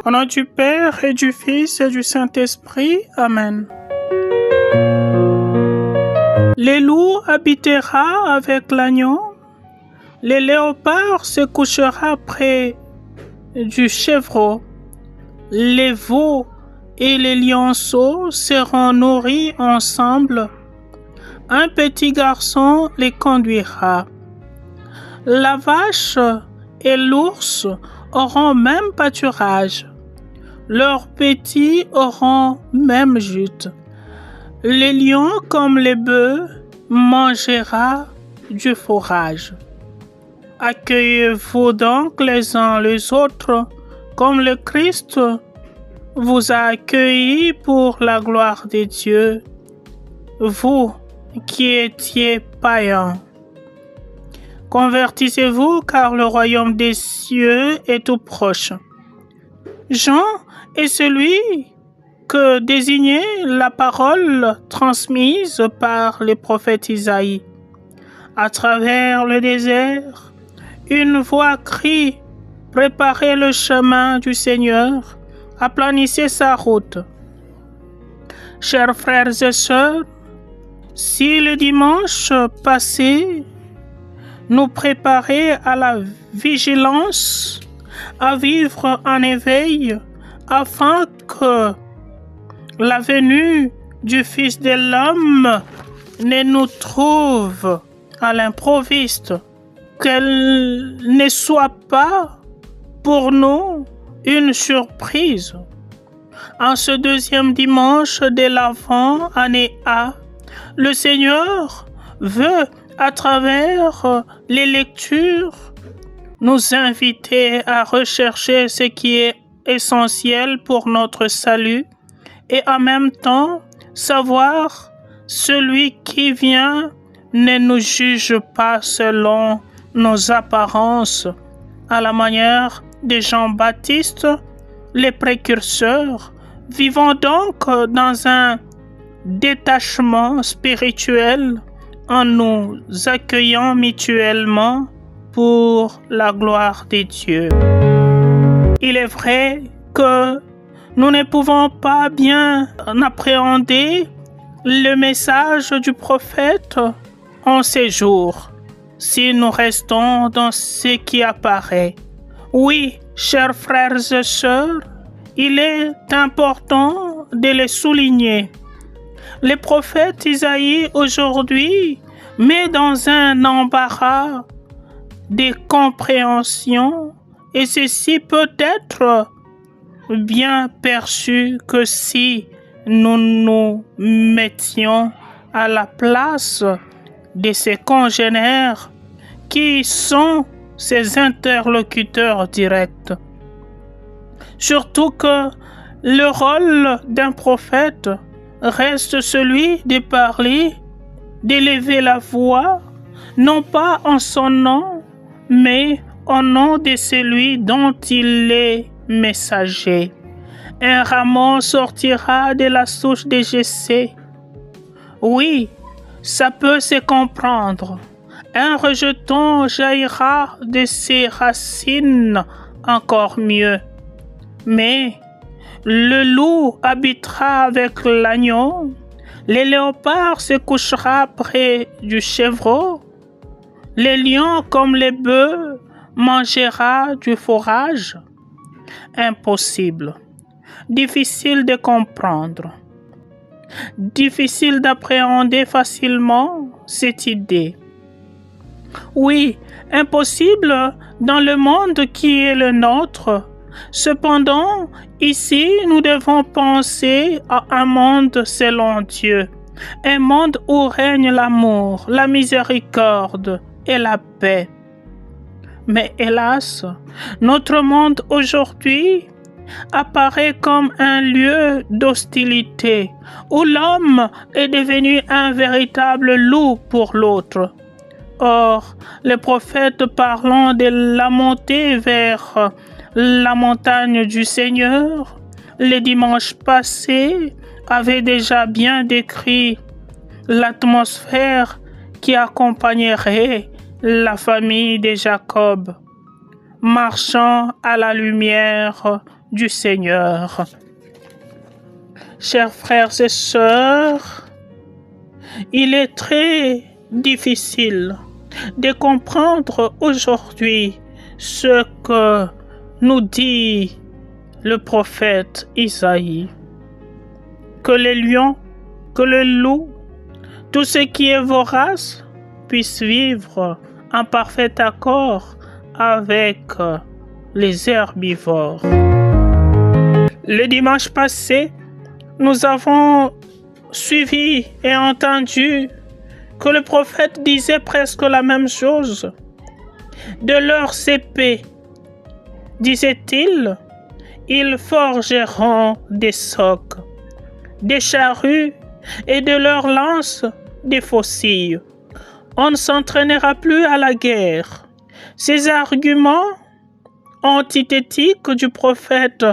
Au nom du Père et du Fils et du Saint-Esprit. Amen. Les loups habitera avec l'agneau. Les léopards se couchera près du chevreau. Les veaux et les lionceaux seront nourris ensemble. Un petit garçon les conduira. La vache et l'ours auront même pâturage. Leurs petits auront même jute. Les lions comme les bœufs mangera du fourrage. Accueillez-vous donc les uns les autres comme le Christ vous a accueillis pour la gloire de Dieu, vous qui étiez païens. Convertissez-vous car le royaume des cieux est tout proche. Jean est celui que désignait la parole transmise par le prophète Isaïe. À travers le désert, une voix crie « Préparez le chemin du Seigneur, aplanissez sa route ». Chers frères et sœurs, si le dimanche passé nous préparait à la vigilance, à vivre en éveil, afin que la venue du Fils de l'homme ne nous trouve à l'improviste, qu'elle ne soit pas pour nous une surprise. En ce deuxième dimanche de l'Avent, année A, le Seigneur veut, à travers les lectures, nous inviter à rechercher ce qui est essentiel pour notre salut et en même temps savoir celui qui vient ne nous juge pas selon nos apparences, à la manière de Jean-Baptiste, les précurseurs, vivant donc dans un détachement spirituel en nous accueillant mutuellement pour la gloire de Dieu. Il est vrai que nous ne pouvons pas bien appréhender le message du prophète en ces jours si nous restons dans ce qui apparaît. Oui, chers frères et sœurs, il est important de le souligner. Le prophète Isaïe aujourd'hui met dans un embarras de compréhension et ceci peut être bien perçu que si nous nous mettions à la place de ses congénères qui sont ses interlocuteurs directs. Surtout que le rôle d'un prophète reste celui de parler, d'élever la voix, non pas en son nom, mais au nom de celui dont il est messager. Un rameau sortira de la souche de Jessé. Oui, ça peut se comprendre. Un rejeton jaillira de ses racines, encore mieux. Mais le loup habitera avec l'agneau, le léopard se couchera près du chevreau, les lions comme les bœufs mangera du fourrage. Impossible, difficile de comprendre, difficile d'appréhender facilement cette idée. Oui, impossible dans le monde qui est le nôtre. Cependant, ici, nous devons penser à un monde selon Dieu, un monde où règne l'amour, la miséricorde et la paix. Mais hélas, notre monde aujourd'hui apparaît comme un lieu d'hostilité, où l'homme est devenu un véritable loup pour l'autre. Or, les prophètes parlant de la montée vers la montagne du Seigneur, le dimanche passé, avaient déjà bien décrit l'atmosphère qui accompagnerait la famille de Jacob. marchant à la lumière du Seigneur. Chers frères et sœurs, il est très difficile de comprendre aujourd'hui ce que nous dit le prophète Isaïe. Que les lions, que le loup, tout ce qui est vorace puisse vivre en parfait accord avec les herbivores. Le dimanche passé, nous avons suivi et entendu que le prophète disait presque la même chose. De leurs épées, disait-il, ils forgeront des socs, des charrues et de leurs lances des faucilles. On ne s'entraînera plus à la guerre. Ces arguments antithétiques du prophète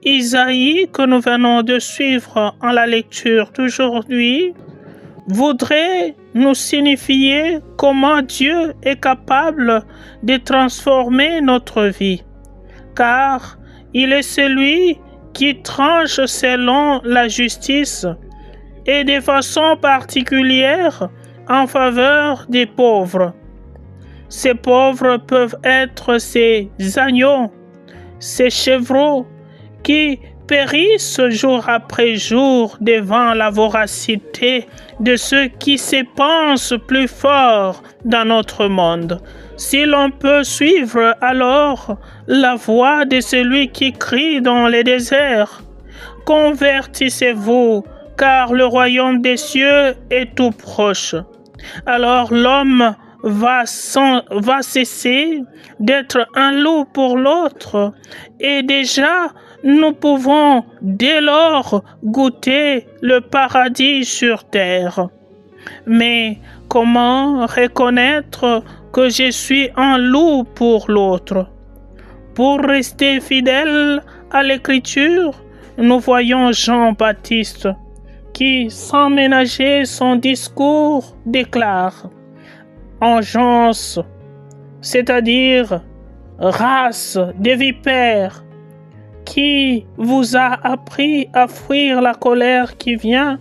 Isaïe que nous venons de suivre en la lecture d'aujourd'hui voudraient nous signifier comment Dieu est capable de transformer notre vie, car il est celui qui tranche selon la justice et de façon particulière en faveur des pauvres. Ces pauvres peuvent être ces agneaux, ces chevreaux qui périssent jour après jour devant la voracité de ceux qui se pensent plus forts dans notre monde. Si l'on peut suivre alors la voix de celui qui crie dans les déserts, convertissez-vous, car le royaume des cieux est tout proche. Alors l'homme va cesser d'être un loup pour l'autre, et déjà nous pouvons dès lors goûter le paradis sur terre. Mais comment reconnaître que je suis un loup pour l'autre? Pour rester fidèle à l'Écriture, nous voyons Jean-Baptiste qui, sans ménager son discours, déclare « Engeance, c'est-à-dire race des vipères, qui vous a appris à fuir la colère qui vient ?»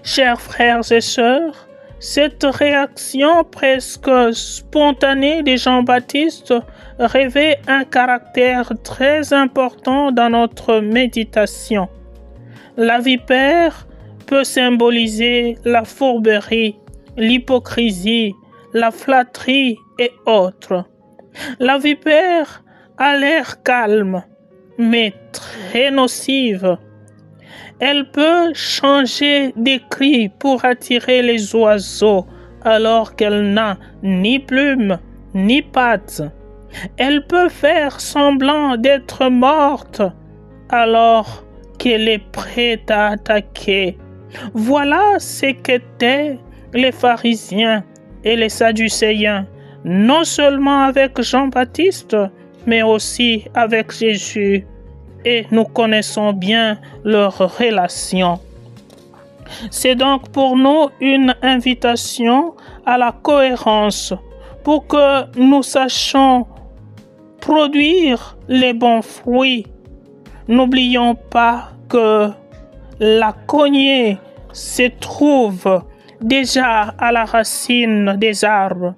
Chers frères et sœurs, cette réaction presque spontanée de Jean-Baptiste revêt un caractère très important dans notre méditation. La vipère peut symboliser la fourberie, l'hypocrisie, la flatterie et autres. La vipère a l'air calme, mais très nocive. Elle peut changer des cris pour attirer les oiseaux alors qu'elle n'a ni plumes ni pattes. Elle peut faire semblant d'être morte alors qu'elle est prête à attaquer. Voilà ce qu'étaient les pharisiens et les sadducéens, non seulement avec Jean-Baptiste, mais aussi avec Jésus. Et nous connaissons bien leur relation. C'est donc pour nous une invitation à la cohérence pour que nous sachions produire les bons fruits. N'oublions pas que la cognée se trouve déjà à la racine des arbres.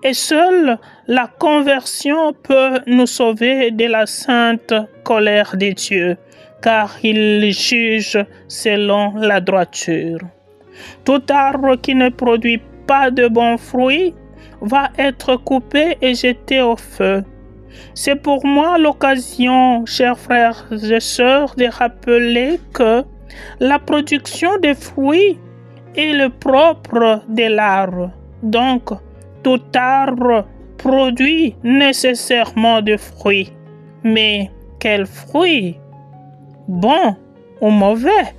Et seule la conversion peut nous sauver de la sainte colère de Dieu, car il juge selon la droiture. Tout arbre qui ne produit pas de bons fruits va être coupé et jeté au feu. C'est pour moi l'occasion, chers frères et sœurs, de rappeler que la production des fruits est le propre de l'arbre. Donc, tout arbre produit nécessairement de fruits. Mais quels fruits? Bons ou mauvais?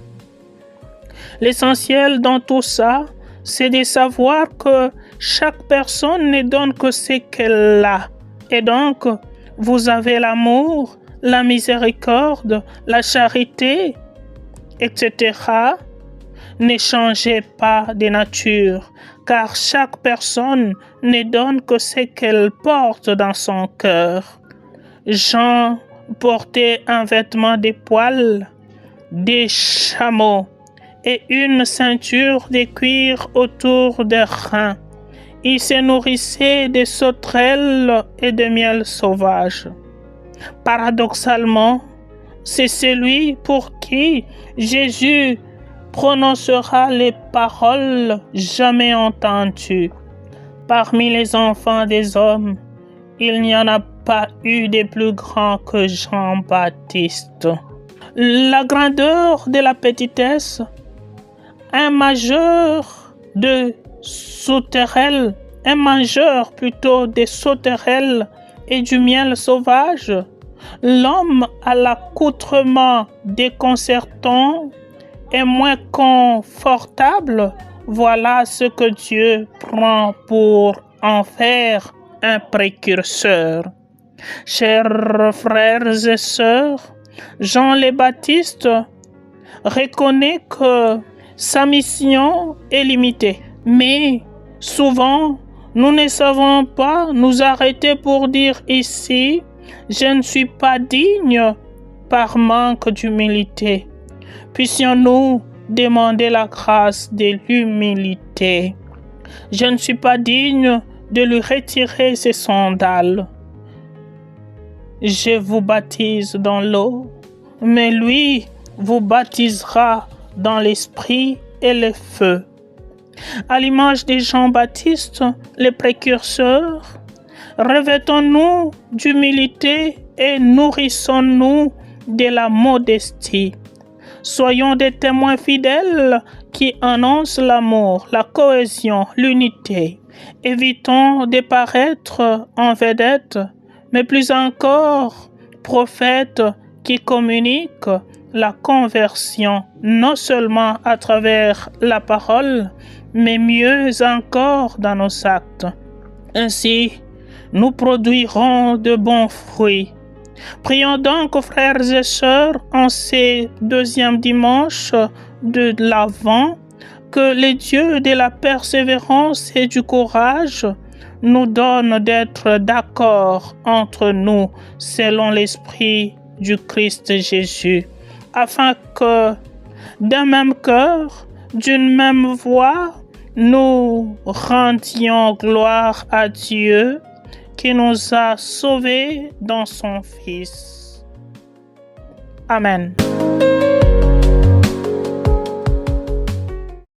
L'essentiel dans tout ça, c'est de savoir que chaque personne ne donne que ce qu'elle a. Et donc, vous avez l'amour, la miséricorde, la charité, etc. Ne changez pas de nature, car chaque personne ne donne que ce qu'elle porte dans son cœur. Jean portait un vêtement de poils, des chameaux et une ceinture de cuir autour des reins. Il se nourrissait de sauterelles et de miel sauvage. Paradoxalement, c'est celui pour qui Jésus prononcera les paroles jamais entendues. Parmi les enfants des hommes, il n'y en a pas eu de plus grand que Jean-Baptiste. La grandeur de la petitesse, un mangeur de sauterelles et du miel sauvage, l'homme à l'accoutrement déconcertant et moins confortable, voilà ce que Dieu prend pour en faire un précurseur. Chers frères et sœurs, Jean le Baptiste reconnaît que sa mission est limitée, mais souvent nous ne savons pas nous arrêter pour dire ici « Je ne suis pas digne » par manque d'humilité. Puissions-nous demander la grâce de l'humilité. Je ne suis pas digne de lui retirer ses sandales. Je vous baptise dans l'eau, mais lui vous baptisera dans l'esprit et le feu. À l'image de Jean-Baptiste, le précurseur, revêtons-nous d'humilité et nourrissons-nous de la modestie. Soyons des témoins fidèles qui annoncent l'amour, la cohésion, l'unité. Évitons de paraître en vedette, mais plus encore prophètes qui communiquent la conversion, non seulement à travers la parole, mais mieux encore dans nos actes. Ainsi, nous produirons de bons fruits. Prions donc, frères et sœurs, en ces deuxièmes dimanches de l'Avent, que le Dieu de la persévérance et du courage nous donne d'être d'accord entre nous selon l'Esprit du Christ Jésus, afin que d'un même cœur, d'une même voix, nous rendions gloire à Dieu qui nous a sauvés dans son Fils. Amen.